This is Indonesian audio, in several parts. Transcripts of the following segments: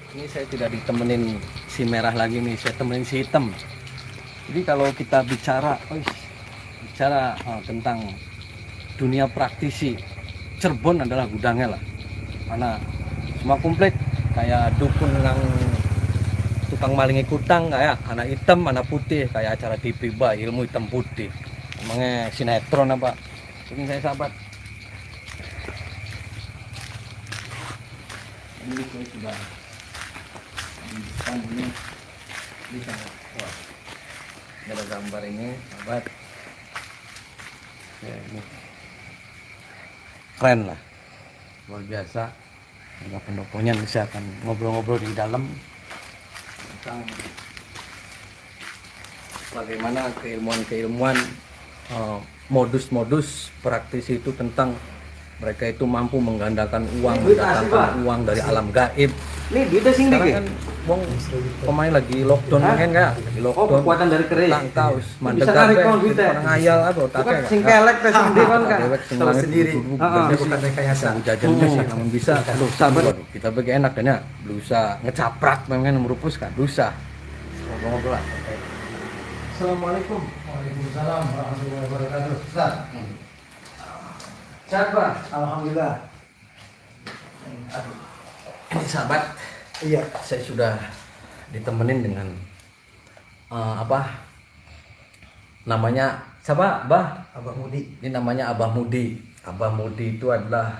Ini saya tidak ditemenin si merah lagi nih, saya temenin si hitam. Jadi kalau kita bicara tentang dunia praktisi, Cirebon adalah gudangnya lah. Mana semua komplit, kayak dukun yang tukang malingi kutang, kayak anak hitam, anak putih, kayak acara TV ilmu hitam putih. Emangnya sinetron apa? Ini saya sahabat. Ini saya sudah di depan ini sangat wah. Ini ada gambar ini sahabat. Ya, ini keren lah, luar biasa. Ada pendoponya, bisa akan ngobrol-ngobrol di dalam tentang bagaimana keilmuan-keilmuan, modus-modus praktisi itu, tentang mereka itu mampu menggandakan uang, mendatangkan uang dari alam gaib. Ini duitnya sing Sekarang dikit. kan wong pemain lagi lockdown kan enggak? Lagi lockdown. Kekuatan dari keris. Tangkaus, mandek Bisa narik kabeh, uang duitnya. orang ngayal apa Bukan otaknya. sing kelek teh sing di kan kan. Dewek sing Tahu langit sendiri. bukan rekayasa. Jajan sih namun bisa. Aduh, sabar. Kita bagi enak dan ya. Berusaha ngecaprak memang merupus kan. Dosa. Ngobrol-ngobrol lah. Assalamualaikum. Waalaikumsalam warahmatullahi wabarakatuh. Ustaz. Siapa? Alhamdulillah. Aduh. Ini sahabat, Iya. saya sudah ditemenin dengan namanya siapa? Abah Mudi. Ini namanya Abah Mudi. Abah Mudi itu adalah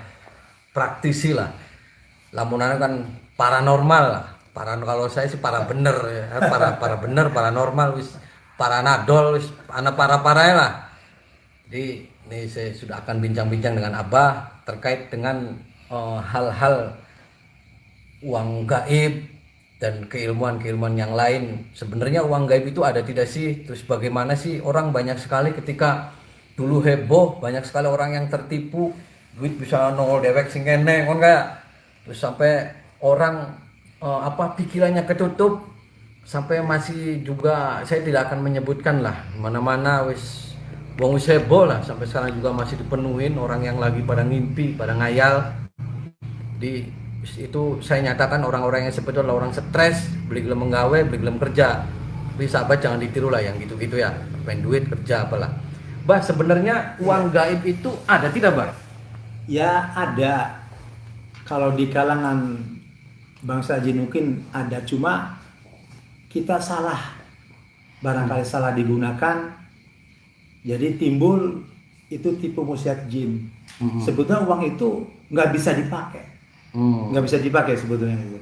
praktisi lah. Lamunana kan paranormal lah. Kalau saya sih para bener ya. Para bener, paranormal wis paranadol wis para lah. Jadi ini saya sudah akan bincang-bincang dengan Abah terkait dengan hal-hal uang gaib dan keilmuan-keilmuan yang lain. Sebenarnya uang gaib itu ada tidak sih? Terus bagaimana sih? Orang banyak sekali ketika dulu heboh, banyak sekali orang yang tertipu, duit bisa nongol dewek sing kene kon kayak. Terus sampai orang pikirannya ketutup, sampai masih juga saya tidak akan menyebutkan lah mana-mana wis wong wis heboh lah, sampai sekarang juga masih dipenuhin orang yang lagi pada ngimpi, pada ngayal. Di itu saya nyatakan orang-orang yang seperti itu adalah orang stres, beli gelem menggawe, beli gelem kerja. Tapi sahabat jangan ditiru lah yang gitu-gitu ya, pengen duit kerja apalah. Bah, sebenarnya uang gaib itu ada tidak, Bah? Ya ada. Kalau di kalangan bangsa jin mungkin ada, cuma kita salah. Barangkali salah digunakan. Jadi timbul itu tipu musyiat jin. Sebetulnya uang itu nggak bisa dipakai. Nggak bisa dipakai sebetulnya itu.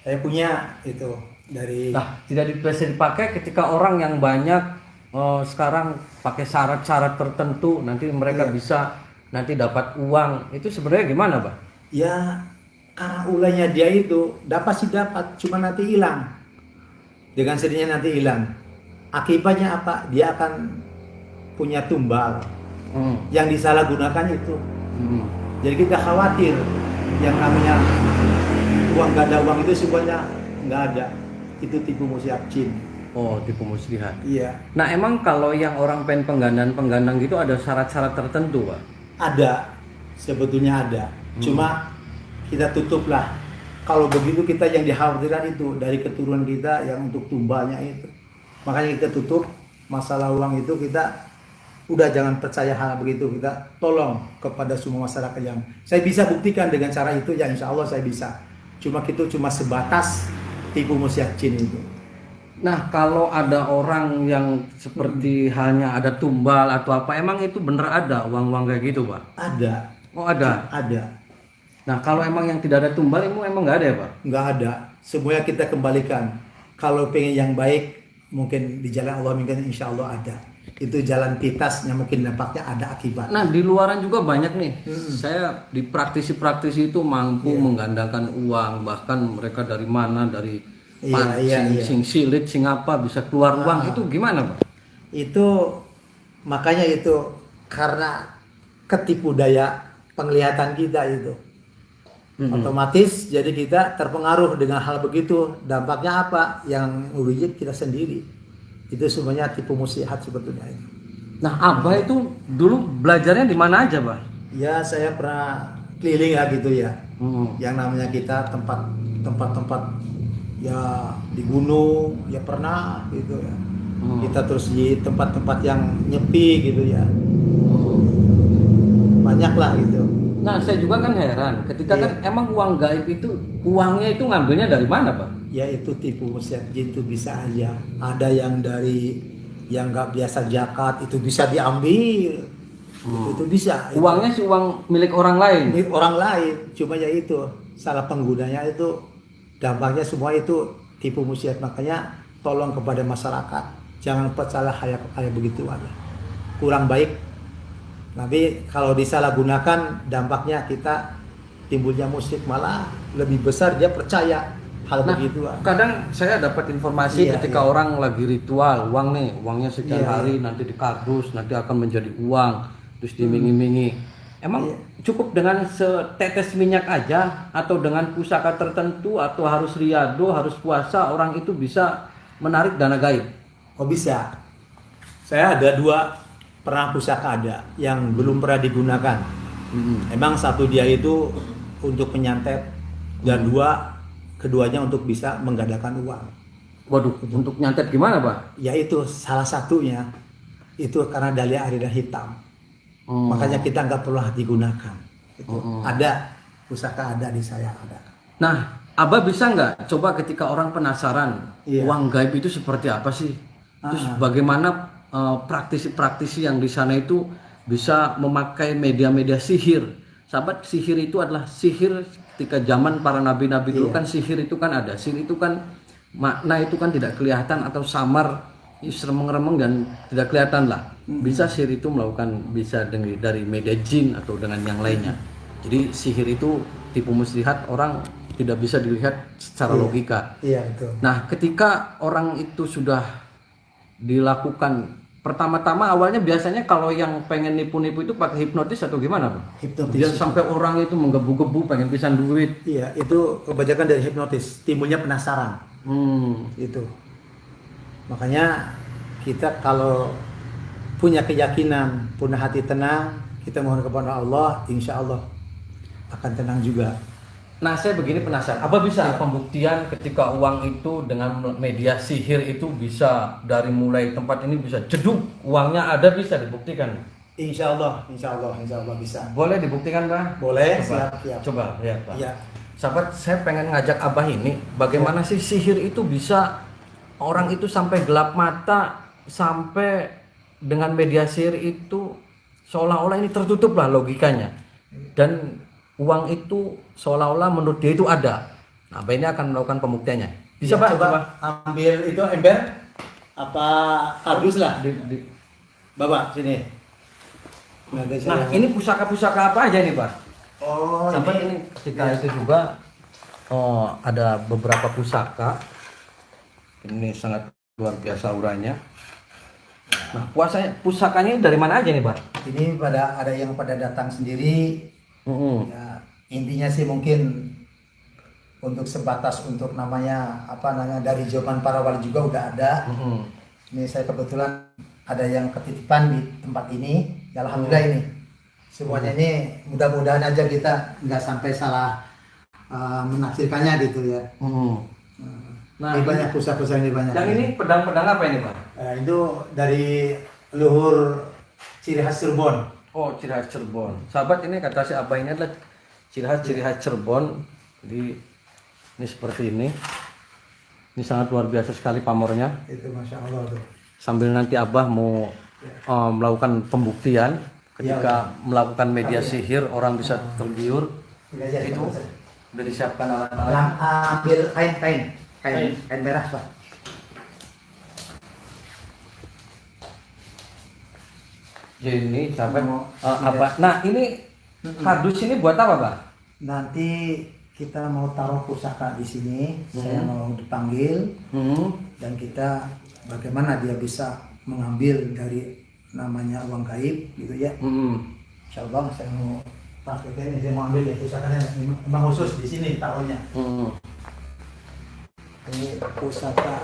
Saya punya itu dari. Nah, tidak bisa dipakai ketika orang yang banyak sekarang pakai syarat-syarat tertentu, nanti mereka bisa nanti dapat uang. Itu sebenarnya gimana, Bah? Ya karena ulahnya dia itu dapat sih dapat, cuma nanti hilang. Dengan sendirinya nanti hilang. Akibatnya apa? Dia akan punya tumbal yang disalahgunakan itu. Jadi kita khawatir yang namanya uang gak ada uang itu sebenarnya nggak ada. Itu tipu musyiat jin. Oh, tipu muslihat. Iya. Nah, emang kalau yang orang pengen penggandaan gitu ada syarat-syarat tertentu, Pak? Ada, sebetulnya ada. Cuma kita tutuplah. Kalau begitu kita yang dikhawatirkan itu dari keturunan kita yang untuk tumbalnya itu. Makanya kita tutup masalah uang itu, kita udah jangan percaya hal begitu. Kita tolong kepada semua masyarakat yang saya bisa buktikan dengan cara itu, ya insya Allah saya bisa. Cuma itu cuma sebatas tipu musyiat jin itu. Nah, kalau ada orang yang seperti halnya ada tumbal atau apa, emang itu bener ada uang-uang kayak gitu, Pak? Ada. Oh, ada. Ada. Nah, kalau emang yang tidak ada tumbal, emang nggak ada ya, Pak? Nggak ada. Semuanya kita kembalikan. Kalau pengen yang baik, mungkin di jalan Allah mungkin insya Allah ada. Itu jalan pintasnya mungkin dampaknya ada akibat. Nah, di luaran juga banyak nih. Saya di praktisi-praktisi itu mampu menggandakan uang, bahkan mereka dari mana, dari sing silit, sing apa bisa keluar uang. Itu gimana, Pak? Itu makanya itu karena ketipu daya penglihatan kita itu. Otomatis jadi kita terpengaruh dengan hal begitu. Dampaknya apa? Yang merugikan kita sendiri. Itu semuanya tipu muslihat sebetulnya itu. Nah, Abah itu dulu belajarnya di mana aja, Pak? Ya saya pernah keliling ya gitu ya. Yang namanya kita tempat tempat-tempat ya di gunung ya pernah gitu ya. Kita terus di tempat-tempat yang nyepi gitu ya. Banyak lah gitu. Nah, saya juga kan heran, ketika Iya. kan emang uang gaib itu, uangnya itu ngambilnya dari mana, Pak? Ya itu tipu muslihat jin itu bisa aja. Ada yang dari yang nggak biasa zakat itu bisa diambil. Itu bisa. Itu. Uangnya si uang milik orang lain. Milik orang lain. Cuma ya itu salah penggunanya itu dampaknya semua itu tipu muslihat. Makanya tolong kepada masyarakat jangan percaya hal begitu aja. Kurang baik. Tapi kalau disalahgunakan dampaknya kita timbulnya musyrik, malah lebih besar dia percaya hal Nah, begituan. kadang saya dapat informasi Iya, ketika iya. orang lagi ritual, uang nih, uangnya sekian Iya, hari nanti dikardus, nanti akan menjadi uang, terus dimingi-mingi. Emang Iya. cukup dengan setetes minyak aja, atau dengan pusaka tertentu, atau harus riado, harus puasa, orang itu bisa menarik dana gaib? Oh bisa. Saya ada 2 pernah pusaka ada yang belum pernah digunakan. Emang satu dia itu untuk penyantet dan keduanya untuk bisa menggandakan uang. Waduh, untuk nyantet gimana, Pak? Yaitu salah satunya itu karena dahlia aridan hitam. Makanya kita nggak perlu digunakan. Itu ada pusaka ada di saya ada. Nah, Abah bisa nggak coba ketika orang penasaran Iya. uang gaib itu seperti apa sih? Terus bagaimana praktisi-praktisi yang di sana itu bisa memakai media-media sihir? Sahabat, sihir itu adalah sihir ketika zaman para nabi-nabi dulu kan sihir itu kan ada. Sihir itu kan makna itu kan tidak kelihatan atau samar, seremeng-remeng dan tidak kelihatan lah. Bisa sihir itu melakukan bisa dari media jin atau dengan yang lainnya. Jadi sihir itu tipu muslihat orang tidak bisa dilihat secara logika. Iya itu. Nah, ketika orang itu sudah dilakukan pertama-tama awalnya biasanya kalau yang pengen nipu-nipu itu pakai hipnotis atau gimana, Bang? Hipnotis. Dia sampai orang itu menggebu-gebu pengen pisan duit. Iya itu kebanyakan dari hipnotis. Timbulnya penasaran. Itu. Makanya kita kalau punya keyakinan, punya hati tenang, kita mohon kepada Allah, insya Allah akan tenang juga. Nah, saya begini penasaran. Apa bisa pembuktian ketika uang itu dengan media sihir itu bisa dari mulai tempat ini bisa jeduk uangnya ada bisa dibuktikan? Insya Allah bisa. Boleh dibuktikan, Pak? Boleh, Coba, siap. coba lihat, Pak. Iya. Sahabat, saya pengen ngajak Abah ini, bagaimana sih sihir itu bisa orang itu sampai gelap mata, sampai dengan media sihir itu seolah-olah ini tertutup lah logikanya. Dan uang itu seolah-olah menurut dia itu ada. Nah, Abah ini akan melakukan pembuktiannya. Bisa, Ya, Pak? coba ambil itu ember apa kardus lah. Bapak sini. Nah, ini pusaka-pusaka apa aja nih, Pak? Oh, Sahabat, ini ketika itu juga ada beberapa pusaka. Ini sangat luar biasa auranya. Nah, pusakanya dari mana aja nih, Pak? ini ada yang pada datang sendiri. Ya, intinya sih mungkin untuk sebatas untuk namanya dari zaman para wali juga udah ada. Ini saya kebetulan ada yang ketitipan di tempat ini. Ya, alhamdulillah ini semuanya ini mudah-mudahan aja kita nggak sampai salah menafsirkannya gitu ya. Nah, Ini banyak pusaka-pusaka ini banyak. yang ini pedang-pedang apa ini, Pak? Itu dari luhur ciri khas Cirebon. Oh, ciri khas Cirebon. Sahabat, ini kata si Abah ini adalah ciri khas Cirebon. Jadi ini seperti ini. Ini sangat luar biasa sekali pamornya. Itu masya Allah tuh. Sambil nanti Abah mau melakukan pembuktian ketika melakukan media sihir orang bisa tergiur. Itu udah disiapkan alat-alat. Ambil kain merah Pak. Jadi ini sahabat Abah. Nah, ini kardus ini buat apa, Pak? Nanti kita mau taruh pusaka di sini. Saya mau dipanggil dan kita bagaimana dia bisa mengambil dari namanya uang gaib gitu ya. Insya Allah saya mau prakteknya ini, saya mau ambil ya pusakanya memang khusus di sini taruhnya. Ini pusaka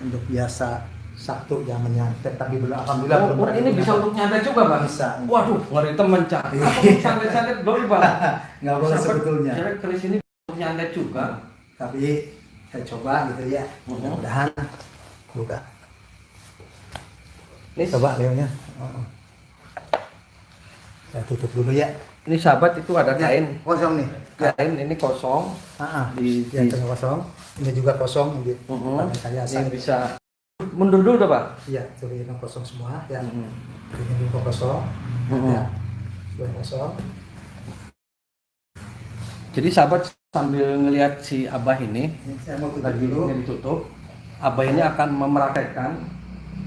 untuk biasa satu yang menyantet, tapi belum alhamdulillah belum pernah ini bisa digunakan. untuk nyantet juga, Pak? Bisa. Waduh, ngeri temen, Cak. Apa santet-santet boleh, Pak? Nggak boleh Sahabat, sebetulnya. Keris ini untuk nyantet juga. Tapi saya coba gitu ya. Mudah-mudahan buka. Ini Coba Leonya. Saya tutup dulu ya. Ini sahabat itu ada kain. Kosong nih. Kain ini kosong. Di tengah kosong. Ini juga kosong. Ini Ini bisa mundur dulu dah, Pak. Iya, tuh ini kosong semua ya. Ini juga kosong. Ya. Sudah kosong. Jadi sahabat sambil ngelihat si Abah ini Ini saya mau tutup lagi dulu. ditutup, Abah ini akan memerakaikan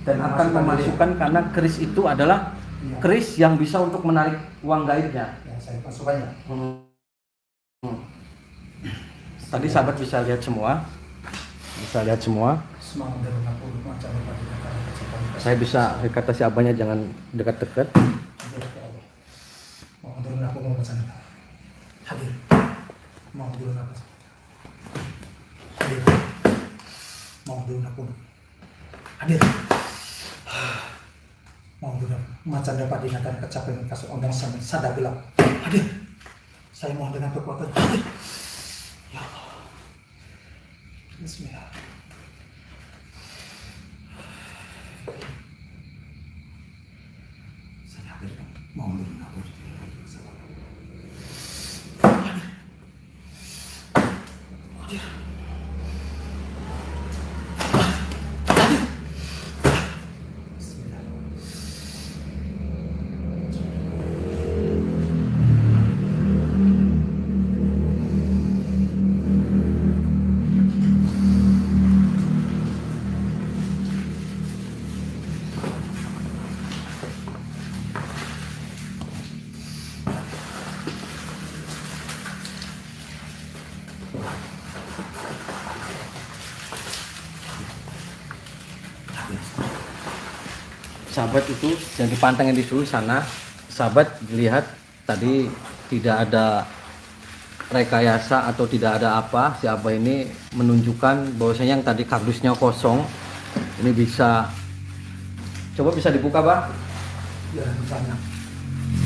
dan akan memasukkan karena keris itu adalah Iya. keris yang bisa untuk menarik uang gaibnya. Ya, saya masukkannya. Tadi sahabat bisa lihat semua, Semangat dari aku macam apa kita. Saya bisa kata si Abahnya jangan dekat-dekat. Mau turun aku mau ke sana. Hadir. Mau turun aku. Hadir. Mau turun aku. Hadir. Mau turun. Macam dapat dinyatakan kecapean kasus undang sadar bilang. Hadir. Saya mohon dengan kekuatan. Hadir. Ya Allah. Bismillah. Saya hadir. Mau turun aku. Sahabat itu yang dipantengin di seluruh sana, sahabat dilihat tadi tidak ada rekayasa atau tidak ada apa. Si Abah ini menunjukkan bahwasanya yang tadi kardusnya kosong ini bisa, coba bisa dibuka, Pak? Ya, misalnya.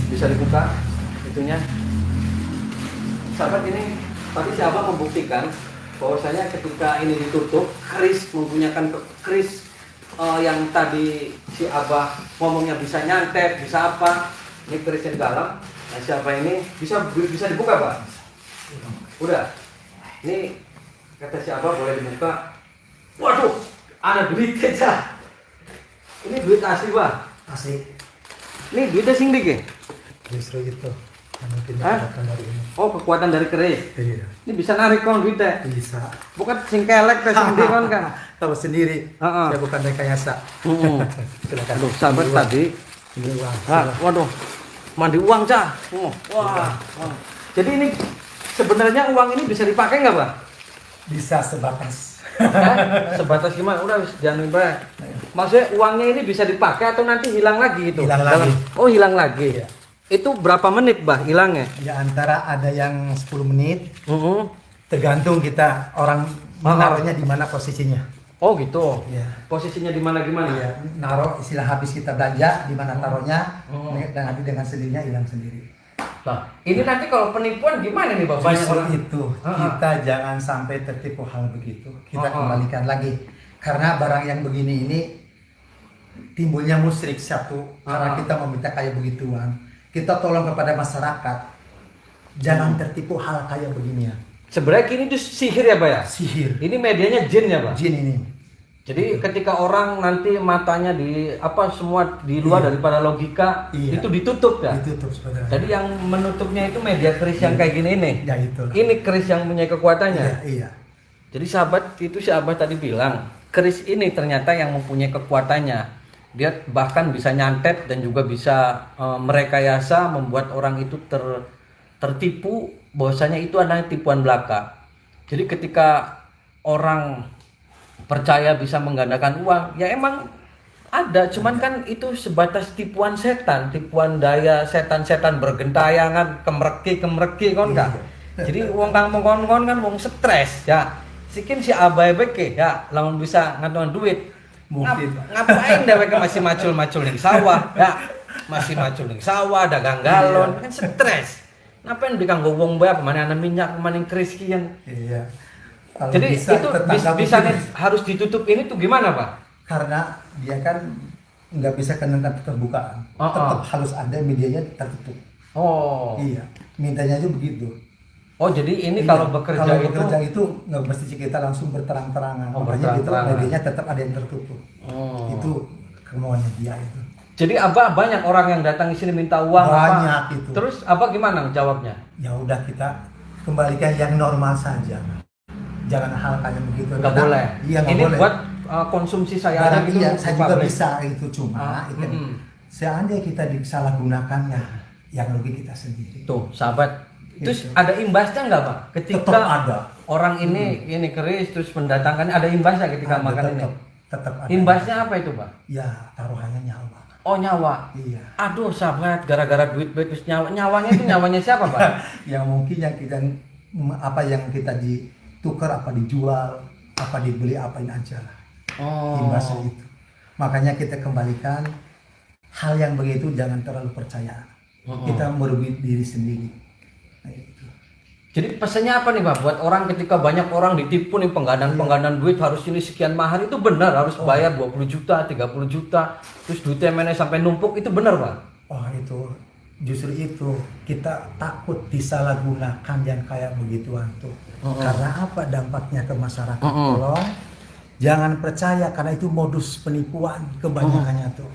Bisa dibuka itunya. Sahabat ini tadi si Abah membuktikan bahwasanya ketika ini ditutup, keris menggunakan keris yang tadi si Abah ngomongnya bisa nyantet, bisa apa, ini kerisnya di dalam. Nah, si Abah ini bisa dibuka, Pak? Udah. Ini kata si Abah boleh dibuka. Waduh, ada duit aja. Ini duit asli, Pak. Asik. Ini duitnya sing dik ya? Justru itu. Yang mungkin Hah? dapatkan dari ini. Oh, kekuatan dari keris. Iya. Ini bisa narik kon duitnya. Bisa. Bukan sing kelek teh sing ndi kon kan. Tahu sendiri. Heeh. Saya bukan rekayasa. Silakan. Aduh, sahabat Ini uang. tadi. Ini uang. Waduh. Mandi uang, Cah. Wah. Jadi ini sebenarnya uang ini bisa dipakai nggak, Pak? Bisa sebatas. Sebatas gimana? Udah jangan banyak. Maksudnya uangnya ini bisa dipakai atau nanti hilang lagi itu? Hilang lagi. Oh, hilang lagi. Iya. Itu berapa menit, Bah, hilangnya? Ya antara ada yang 10 menit, Heeh. tergantung kita orang menaruhnya di mana posisinya. Oh, gitu. Iya. Posisinya di mana gimana? Iya, naruh istilah habis kita belanja di mana taruhnya, dan nanti dengan sendirinya hilang sendiri. Nah, ini nanti kalau penipuan gimana nih, Bang? Banyak Justru orang itu kita jangan sampai tertipu hal begitu. Kita kembalikan lagi karena barang yang begini ini timbulnya musyrik satu karena kita meminta kayak begituan. Kita tolong kepada masyarakat jangan tertipu hal kayak beginian. Sebenarnya kini itu sihir ya, Pak ya? Sihir, Ini medianya jin ya, Pak? jin ini. Jadi ketika orang nanti matanya di apa semua di luar daripada logika Iya. itu ditutup ya. Ditutup sebenarnya. Jadi yang menutupnya itu media keris yang kayak gini nih. Ya itu. Ini keris yang punya kekuatannya. Iya, iya. Jadi sahabat itu si Abah tadi bilang keris ini ternyata yang mempunyai kekuatannya. Dia bahkan bisa nyantet dan juga bisa merekayasa membuat orang itu tertipu bahwasanya itu adalah tipuan belaka. Jadi ketika orang percaya bisa menggandakan uang, ya emang ada, cuman kan itu sebatas tipuan setan, tipuan daya setan-setan bergentayangan, kemereki kon kan. Jadi uang kampung kon kan wong stres ya. Sikin si abai beke ya, lamun bisa ngantongan duit. Mungkin. Ngapain dewek masih macul-macul ning sawah ya. Masih macul ning sawah, dagang galon, kan stres. Ngapain dikanggo wong bae mana ana minyak, mana keris kian. Iya. Kalau Jadi bisa itu tetangga bisa mungkin, harus ditutup ini tuh gimana, Pak? karena dia kan nggak bisa kena keterbukaan. Oh, Tetap harus ada medianya tertutup. Oh. Iya, mintanya aja begitu. Oh, jadi ini Iya, kalau bekerja itu nggak mesti kita langsung berterang-terangan. Oh, Makanya itu berterang-terangan. medianya tetap ada yang tertutup. Oh. Itu kemauannya dia itu. Jadi Abah banyak orang yang datang ke sini minta uang Banyak apa? itu. Terus Abah gimana jawabnya? Ya udah kita kembalikan yang normal saja. Jangan hal kayak begitu. Nggak Karena- boleh. Iya, nggak Ini boleh. buat konsumsi saya aja Barang gitu. iya, saya Pak juga Bre. bisa itu cuma itu, seandainya kita disalahgunakannya, yang rugi kita sendiri. Tuh, sahabat. Terus Gitu. ada imbasnya nggak, Pak? Ketika Tetap ada. orang ini keris terus mendatangkan ada imbasnya ketika Ada, makan ini. tetap ada. Imbasnya apa itu, Pak? Ya taruhannya nyawa. Oh, nyawa. Iya. Aduh, sahabat, gara-gara duit terus nyawanya itu nyawanya siapa, Pak? Yang mungkin yang kita apa yang kita ditukar, apa dijual, apa dibeli, apain aja lah. Oh. Imbasnya itu. Makanya kita kembalikan hal yang begitu jangan terlalu percaya. Kita merugi diri sendiri. Nah, itu. Jadi pesannya apa nih, Pak? Buat orang ketika banyak orang ditipu nih penggandaan duit harus ini sekian mahar, itu benar harus bayar 20 juta, 30 juta, terus duitnya mana sampai numpuk, itu benar, Pak? Oh itu justru itu kita takut disalahgunakan yang kayak begituan tuh. Karena apa dampaknya ke masyarakat? Tolong jangan percaya karena itu modus penipuan kebanyakannya tuh.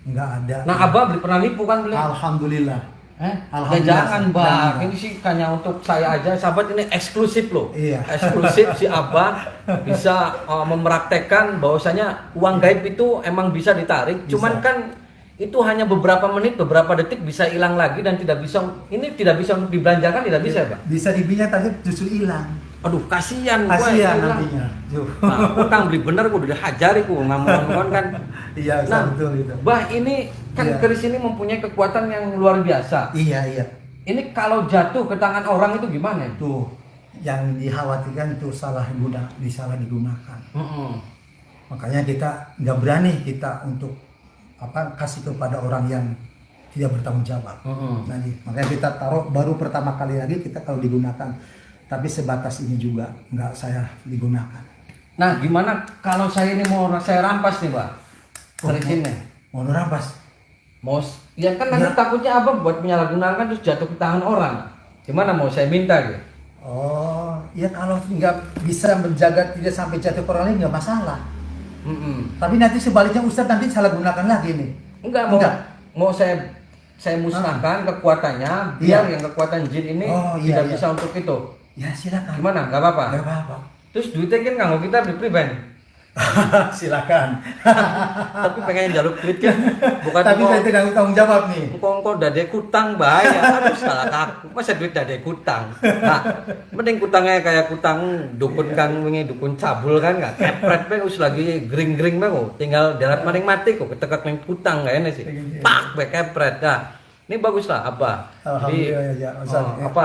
Nggak ada. Nah, Abah pernah nipu kan beli? Alhamdulillah. Ya Alhamdulillah. jangan, Bang. Jangan. Ini sih hanya untuk saya aja, sahabat, ini eksklusif loh. Iya. Eksklusif si Abah bisa mempraktekkan bahwasanya uang gaib itu emang bisa ditarik, Bisa. cuman kan itu hanya beberapa menit, beberapa detik bisa hilang lagi dan tidak bisa untuk dibelanjakan, tidak bisa, Pak. Bisa dibilang tapi justru hilang. Aduh, kasihan gua Kasihan hilang. nantinya. Tuh. Nah, utang beli bener gua udah hajari gua ngomong kan. Iya, Nah, betul itu. Bah, ini kan Iya. keris ini mempunyai kekuatan yang luar biasa. Iya, iya. Ini kalau jatuh ke tangan orang itu gimana? Tuh yang dikhawatirkan itu disalah digunakan. Makanya kita nggak berani kita untuk kasih kepada orang yang tidak bertanggung jawab. Nah, makanya kita taruh baru pertama kali lagi kita kalau digunakan, tapi sebatas ini juga nggak saya digunakan. Nah, gimana kalau saya ini mau saya rampas nih, Pak? Keris ini. Mau rampas? Ya kan nanti Ya. takutnya Abah buat menyalahgunakan terus jatuh ke tangan orang. Gimana mau saya minta gitu? Oh, ya kalau nggak bisa menjaga tidak sampai jatuh ke orang lain nggak masalah. Tapi nanti sebaliknya Ustadz nanti salah gunakan lagi nih. Enggak, mau saya musnahkan kekuatannya biar yang kekuatan jin ini tidak bisa untuk itu. Ya silakan. Gimana? Nggak apa-apa. Nggak apa-apa. Terus duitnya kan nganggo kita beli pribadi. Silakan. Tapi pengen jaluk duit kan. Bukan Tapi saya tidak tanggung jawab nih. engkau dade kutang bahaya. Aduh salah kaku. Masa duit dade kutang. Nah, mending kutangnya kayak kutang dukun kang wingi dukun cabul kan enggak kepret be us lagi gring-gring be kok. Tinggal darat maning mati kok ketekak ning kutang kayak ini sih. Pak be kepret. Nah, ini bagus lah apa. Alhamdulillah ya. Apa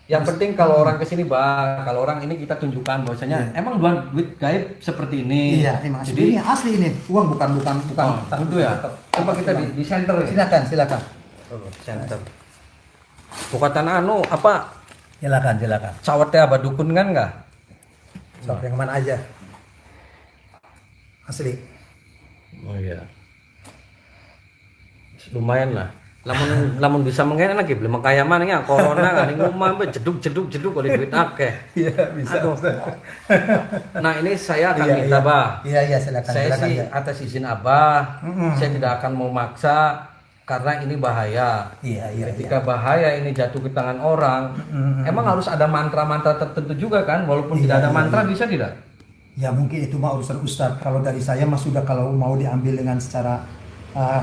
yang penting kalau orang kesini kalau orang ini kita tunjukkan bahwasanya emang duit gaib seperti ini. Iya, emang jadi ini asli ini. Uang bukan. Tentu ya. Coba kita di center ya. Silakan. Center. Bukatan apa? Silakan. Cawatnya apa dukun kan enggak? Sok yang mana aja. Asli. Oh iya. Lumayan lah. Lamun bisa mengen enak beli makaya mana ya corona kan ning omah jeduk oleh duit akeh. Iya, bisa. Aduh. Nah, ini saya akan minta, Bah. Iya, silakan. Saya silakan, sih ya. atas izin Abah, saya tidak akan mau maksa karena ini bahaya. Iya. Ketika bahaya ini jatuh ke tangan orang, emang harus ada mantra-mantra tertentu juga kan? Walaupun tidak ada mantra bisa tidak? Ya mungkin itu mah urusan Ustadz. Kalau dari saya mah sudah kalau mau diambil dengan secara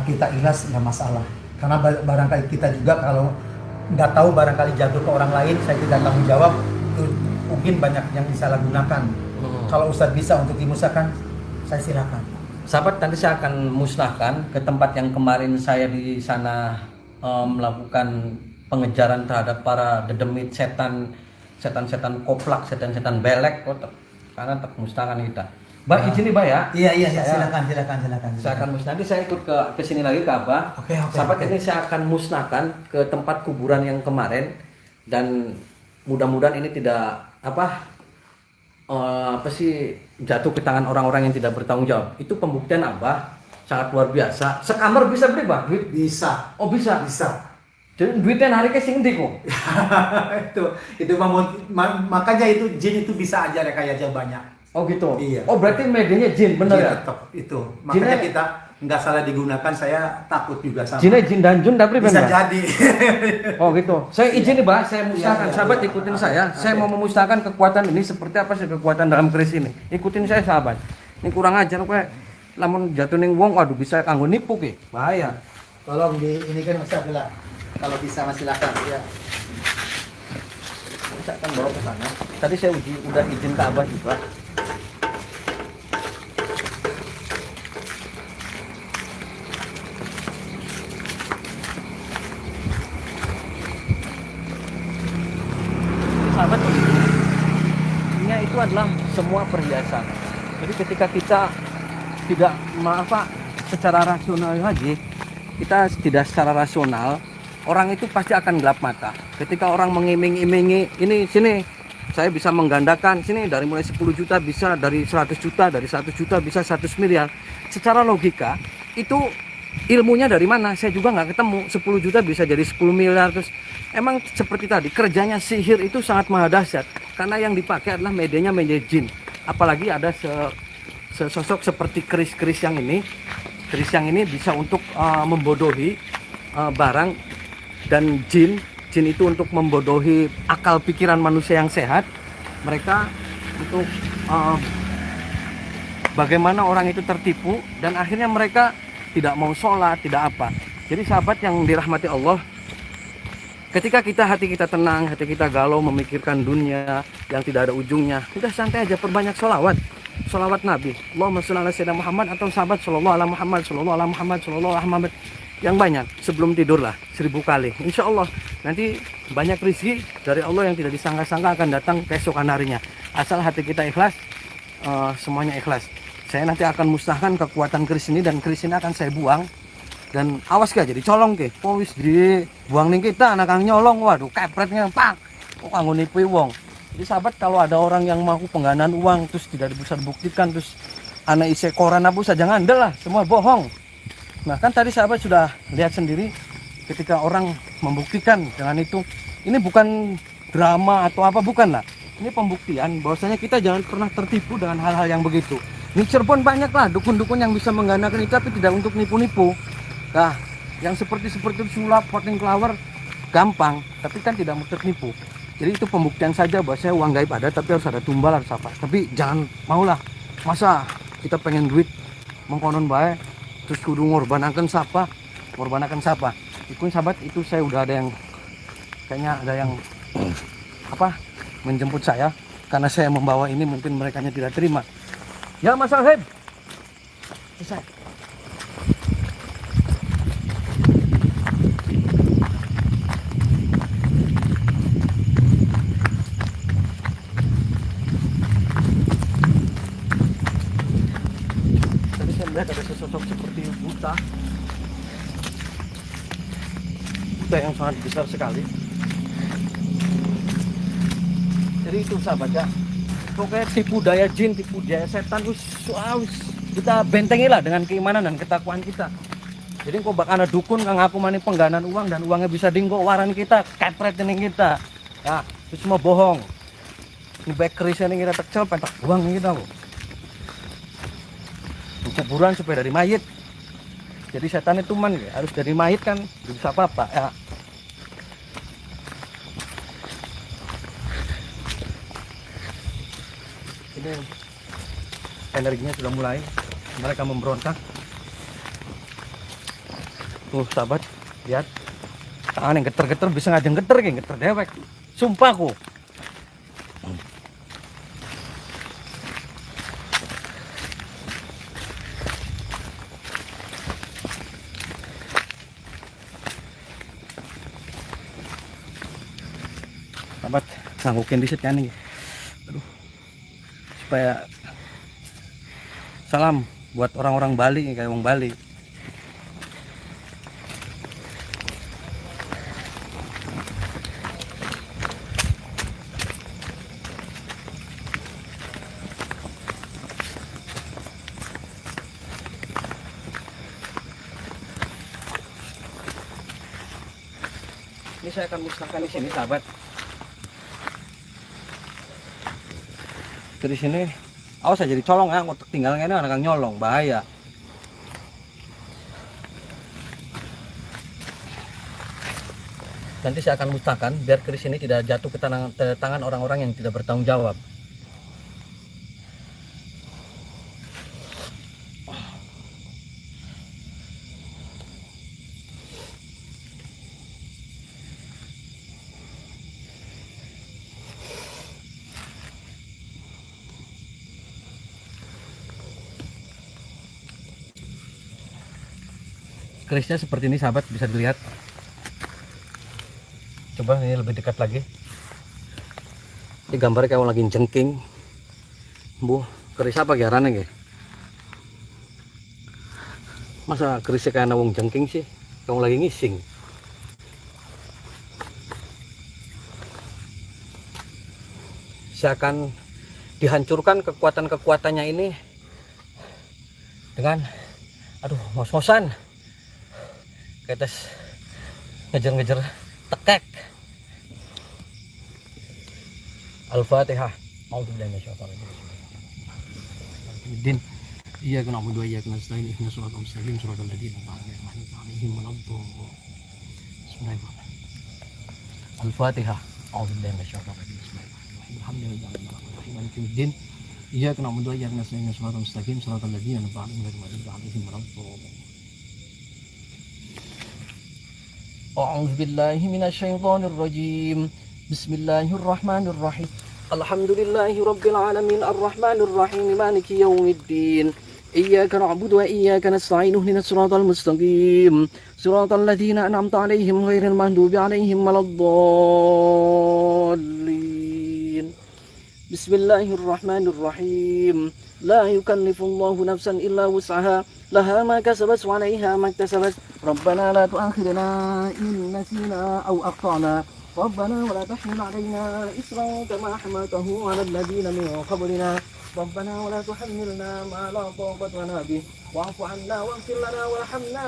kita ikhlas nggak masalah. Karena barangkali kita juga kalau nggak tahu barangkali jatuh ke orang lain, saya tidak tanggung jawab. Itu mungkin banyak yang disalahgunakan. Kalau Ustadz bisa untuk dimusnahkan, saya silakan. Sahabat, nanti saya akan musnahkan ke tempat yang kemarin saya di sana melakukan pengejaran terhadap para dedemit setan koplak, setan belek, karena termusnahkan kita. Mbak izin nih Mbak ya. Iya, Saya- silakan. Saya akan musnah. Nanti saya ikut ke sini lagi ke Abah. Oke, Sahabat, oke. ini saya akan musnahkan ke tempat kuburan yang kemarin, dan mudah-mudahan ini tidak apa sih jatuh ke tangan orang-orang yang tidak bertanggung jawab. Itu pembuktian Abah sangat luar biasa. Sekamar bisa beli Mbak duit? Bisa. Oh bisa. Bisa. Jadi duitnya nariknya sing ndi kok? itu makanya itu jin itu bisa aja rekayasa banyak. Oh gitu. Iya. Oh berarti medianya jin bener Jin ya? tetap itu. Makanya Jinnya- kita nggak salah digunakan. Saya takut juga sama. Jinnya jin danjun tapi bisa bener. jadi. Oh gitu. Saya izin nih, Mbak, saya musnahkan. Iya, Sahabat iya. ikutin saya. Oke. Saya mau memusnahkan kekuatan ini seperti apa sih kekuatan dalam keris ini. Ikutin saya, sahabat. Ini kurang ajar kayak lamun jatuh ning wong, waduh bisa kanggo nipu ki. Bahaya. Tolong ini kan Mas Abdullah. Kalau bisa Mas silakan. Ya. Saya akan bawa ke sana. Tadi saya udah izin ke Abah juga. Sahabat, ini itu adalah semua perhiasan. Jadi ketika kita tidak secara rasional lagi, kita tidak secara rasional, orang itu pasti akan gelap mata. Ketika orang mengiming-imingi, ini sini saya bisa menggandakan, sini dari mulai 10 juta bisa, dari 100 juta, dari 100 juta bisa 100 miliar. Secara logika itu ilmunya dari mana? Saya juga nggak ketemu. 10 juta bisa jadi 10 miliar. Terus emang seperti tadi, kerjanya sihir itu sangat maha dahsyat, karena yang dipakai adalah medianya media jin. Apalagi ada sesosok seperti keris-keris yang ini. Keris yang ini bisa untuk membodohi barang, dan jin itu untuk membodohi akal pikiran manusia yang sehat. Mereka untuk bagaimana orang itu tertipu, dan akhirnya mereka tidak mau sholat, tidak apa. Jadi sahabat yang dirahmati Allah, ketika hati kita tenang, hati kita galau memikirkan dunia yang tidak ada ujungnya, udah santai aja, perbanyak sholawat Nabi, Allahumma sholli ala sayyidina Muhammad, atau sahabat sallallahu ala Muhammad, sallallahu ala Muhammad, sallallahu ala Muhammad, yang banyak sebelum tidur lah 1000 kali. Insya Allah nanti banyak rezeki dari Allah yang tidak disangka-sangka akan datang keesokan harinya, asal hati kita ikhlas. Semuanya ikhlas. Saya nanti akan musnahkan kekuatan keris ini, dan keris ini akan saya buang. Dan awas gak jadi colong ke, wis di buang ning kita anak kang nyolong, waduh kepretnya pak, kok kanggo nipu wong. Jadi sahabat, kalau ada orang yang mau penggandaan uang terus tidak bisa dibuktikan, terus anak isi koran apa saja ngandel lah, semua bohong. Nah kan tadi sahabat sudah lihat sendiri, ketika orang membuktikan dengan itu, ini bukan drama atau apa, bukan lah. Ini pembuktian bahwasanya kita jangan pernah tertipu dengan hal-hal yang begitu. Di Cirebon banyak lah dukun-dukun yang bisa menggandakan itu, tapi tidak untuk nipu-nipu. Nah, yang seperti sulap, potting flower gampang, tapi kan tidak mau tertipu. Jadi itu pembuktian saja bahwa saya uang gaib ada, tapi harus ada tumbal, harus apa. Tapi jangan maulah, masa kita pengen duit mengkonon baik, terus kudu ngorbanakan siapa? Itu sahabat, itu saya udah ada yang kayaknya ada yang menjemput saya, karena saya membawa ini, mungkin mereka tidak terima. Ya Mas Sahib. Selesai. Tadi saya melihat ada sesosok seperti buta yang sangat besar sekali. Jadi itu sahabat ya, pokoknya tipu daya jin, tipu daya setan, wis kita bentengi lah dengan keimanan dan ketakwaan kita. Jadi kok bakal ada dukun kang aku mani penggandaan uang, dan uangnya bisa dinggo waran kita, kepret ini kita. Ya, itu semua bohong. Ini baik keris ini kita tekcel, pentak uang kita kok. Kuburan supaya dari mayit. Jadi setan itu harus dari mayit kan, bisa apa-apa ya. Ini energinya sudah mulai, mereka memberontak. Tuh sahabat, lihat tangan yang geter-geter, bisa ngajeng geter kayak geter dewek, sumpah ku. Sahabat, nganggukin disit kan nih, aduh, supaya Salam buat orang-orang Bali kayak orang Bali. Ini saya akan musnahkan di sini, sahabat. Dari sini, awas aja dicolong ya, ngotak tinggal ini anak nyolong, bahaya. Nanti saya akan musnahkan biar keris ini tidak jatuh ke tangan orang-orang yang tidak bertanggung jawab. Kerisnya seperti ini, sahabat, bisa dilihat. Coba ini lebih dekat lagi. Ini gambarnya kayak lagi jengking. Bu, keris apa giarannya, masa kerisnya kayak nawang jengking sih? Kamu lagi ngising. Saya akan dihancurkan kekuatan-kekuatannya ini dengan, aduh, ngos-ngosan. Kayak tes ngejar-ngejar tekek. Al-Fatihah. A'udzubillahi minasyaitonir rajim. Iyyaka na'budu wa iyyaka nasta'in. Ihdinas siratal mustaqim, siratal ladzina an'amta 'alaihim ghairil Bismillahirrahmanirrahim. Al-Fatihah. A'udzubillahi minasyaitonir rajim. Bismillahirrahmanirrahim. Alhamdulillahi rabbil alamin. Maliki yaumiddin. Iyyaka na'budu wa iyyaka nasta'in. Ihdinas siratal mustaqim, siratal ladzina an'amta 'alaihim ghairil أعوذ بالله من الشيطان الرجيم بسم الله الرحمن الرحيم الحمد لله رب العالمين الرحمن الرحيم مالك يوم الدين إياك نعبد وإياك نستعين اهدنا الصراط المستقيم صراط الذين أنعمت عليهم غير المغضوب عليهم ولا الضالين بسم الله الرحمن الرحيم لا يكلف الله نفسا إلا وسعها لها ما كسبت وعليها ما اكتسبت ربنا لا تؤاخذنا إن نسينا أو أخطأنا ربنا ولا تحمل علينا إصرا كما حملته على الذين من قبلنا ربنا ولا تحملنا ما لا طاقة لنا به واعف عنا واغفر لنا وارحمنا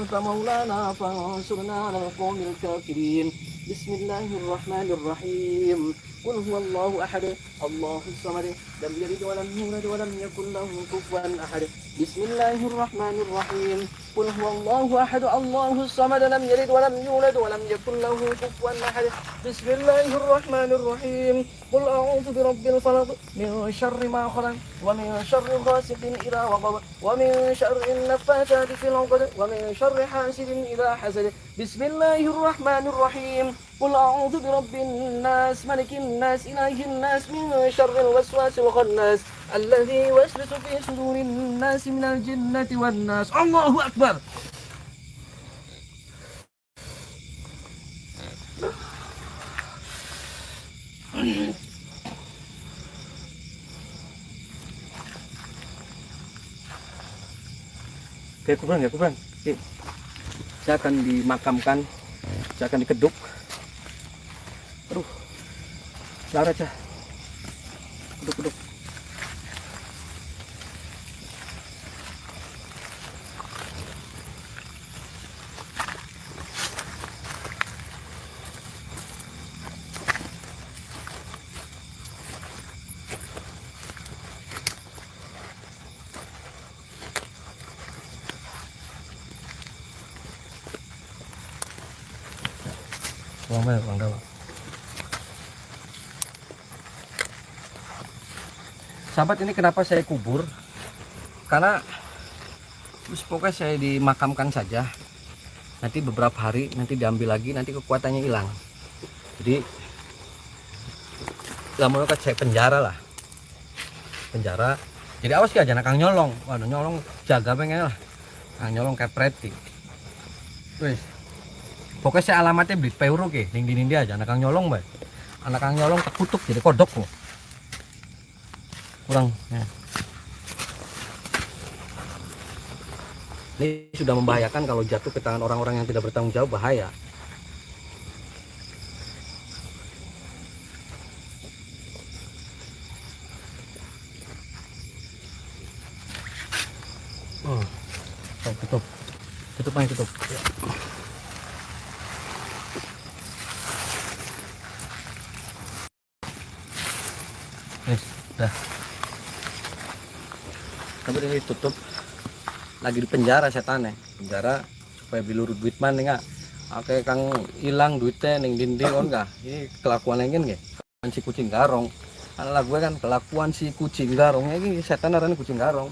أنت مولانا فانصرنا على القوم الكافرين بسم الله الرحمن الرحيم قل هو الله أحد الله الصمد لم يلد ولم يولد ولم يكن له كفوا أحد بسم الله الرحمن الرحيم قل هو الله أحد الله الصمد لم يلد ولم يولد ولم يكن له كفوا أحد بسم الله الرحمن الرحيم قل أعوذ برب الفلق من شر ما خلق ومن شر غاسق إذا وقب ومن شر النفاثات في العقد ومن شر حاسد إذا حسد بسم الله الرحمن الرحيم قل أعوذ برب الناس ملك الناس إله الناس من شر الوسواس الخناس الذي يوسوس في صدور الناس من الجنة والناس الله أكبر. Oke, kuburan ya, kuburan. Oke. Saya akan dimakamkan, saya akan dikeduk. Aduh, lara aja. Keduk. Uang mana, uang dawa. Sahabat, ini kenapa saya kubur? Karena pokoknya saya dimakamkan saja. Nanti beberapa hari, nanti diambil lagi, nanti kekuatannya hilang. Jadi lama kan saya penjara lah. Penjara. Jadi awas ya, jangan kang nyolong. Waduh, nyolong jaga pengen lah. Kang nyolong kayak preti. Wes. Pokoknya saya alamatnya beli peuro ke, ning dia aja. Anak kang nyolong, bay. Anak kang nyolong kekutuk jadi kodok loh. Kurang. Ya. Ini sudah membahayakan, kalau jatuh ke tangan orang-orang yang tidak bertanggung jawab bahaya. Oh, tutup. Tutup aja, tutup. Dah. Tapi ini tutup. Lagi di penjara setan penjara supaya bilur duit mana nggak? Oke kang hilang duitnya neng dinding on nggak? Ini kelakuan yang nggak? Kelakuan si kucing garong. Alah gue kan kelakuan si kucing garong. Ini setan arane kucing garong.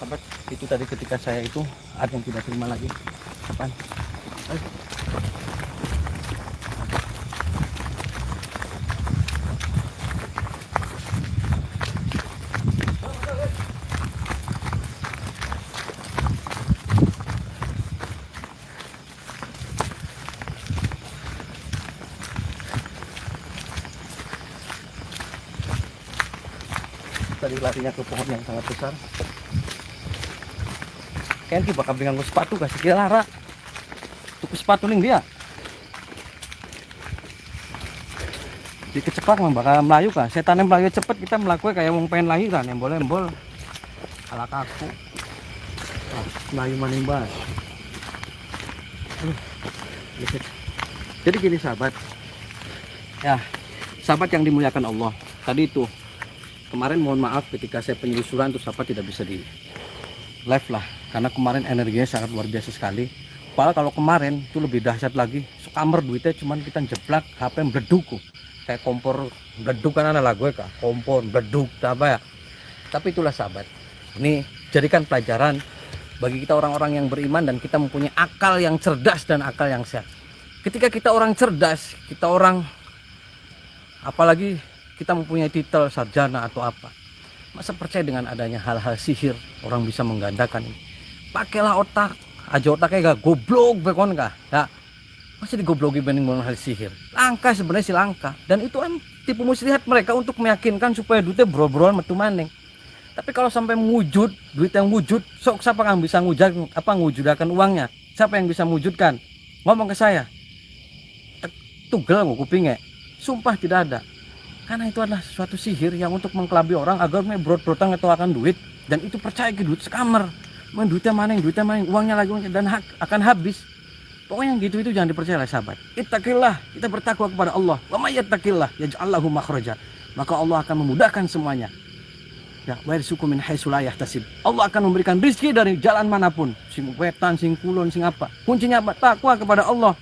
Sahabat, itu tadi ketika saya itu ada yang tidak terima lagi. Kapan? Tadi larinya ke pohon yang sangat besar. Kayaknya bakal beli nganggo sepatu kasih kira lara. Tuku sepatu ning dia. Di kecepak mah bakal melayu kah. Setan yang melayu cepet, kita melakukan kayak mau pengen lahiran yang embol-embol. Ala kaku. Melayu maning banget. Jadi gini sahabat. Ya, sahabat yang dimuliakan Allah. Tadi itu kemarin mohon maaf ketika saya penyusuran terus apa tidak bisa di live lah, karena kemarin energinya sangat luar biasa sekali. Padahal kalau kemarin itu lebih dahsyat lagi, sekamar duitnya cuman kita jeblak HP meleduk kayak kompor meleduk, kan ada lagu kah kompor meleduk apa ya. Tapi itulah sahabat, ini jadikan pelajaran bagi kita orang-orang yang beriman dan kita mempunyai akal yang cerdas dan akal yang sehat. Ketika kita orang cerdas, kita orang apalagi kita mempunyai titel sarjana atau apa, masa percaya dengan adanya hal-hal sihir orang bisa menggandakan ini? Pakailah otak, aja otaknya gak goblok bekon kah? Ya, masih digobloki banding dengan hal sihir. Langka sebenarnya sih langka, dan itu kan tipu muslihat mereka untuk meyakinkan supaya duitnya bro-broan metu maning. Tapi kalau sampai mewujud, duit yang wujud, sok siapa yang bisa ngewujudakan uangnya? Siapa yang bisa mewujudkan? Ngomong ke saya. Tugel nggak kupingnya? Sumpah tidak ada. Karena itu adalah suatu sihir yang untuk mengkelabi orang agar brot-brotan ngetoakan duit, dan itu percaya ke duit sekamar. Duitnya maning, uangnya lagi dan akan habis. Pokoknya yang gitu itu jangan dipercaya sahabat. Ittaqillah, kita bertakwa kepada Allah. Wa may yattaqillah yaj'al lahu makhraja. Maka Allah akan memudahkan semuanya. Ya, wa yarzuqhu min haitsu la yahtasib. Allah akan memberikan rezeki dari jalan manapun. Sing wetan, sing kulon, sing apa. Kuncinya apa? Takwa kepada Allah.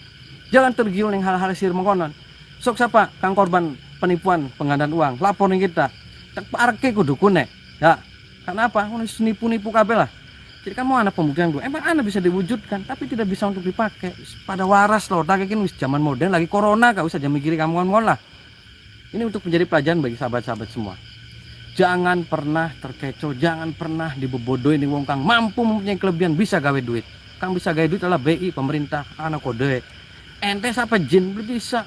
Jangan tergiur ning hal-hal sihir mengkonon. Sok siapa kang korban penipuan penggandaan uang, lapor nih kita. Tak parke kudu kune. Ya. Kenapa? Nipu-nipu kabeh lah. Jadi kamu anak pembuktian gue, emang anak bisa diwujudkan, tapi tidak bisa untuk dipakai. Pada waras loh, tak kan wis zaman modern lagi corona, gak usah mikir kamu lah. Ini untuk menjadi pelajaran bagi sahabat-sahabat semua. Jangan pernah terkecoh, jangan pernah dibebodohin nih wong kang mampu mempunyai kelebihan bisa gawe duit. Kang bisa gawe duit adalah BI, pemerintah, anak kode. Ente siapa jin bisa.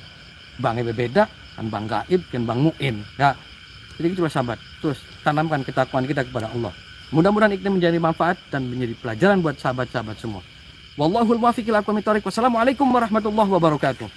Bangnya beda, kan Bang Gaib, kan Bang Muin. Ya. Jadi itulah sahabat. Terus tanamkan ketakwaan kita kepada Allah. Mudah-mudahan ini menjadi manfaat dan menjadi pelajaran buat sahabat-sahabat semua. Wallahul muwaffiq ila aqwamit thoriq. Wassalamualaikum warahmatullahi wabarakatuh.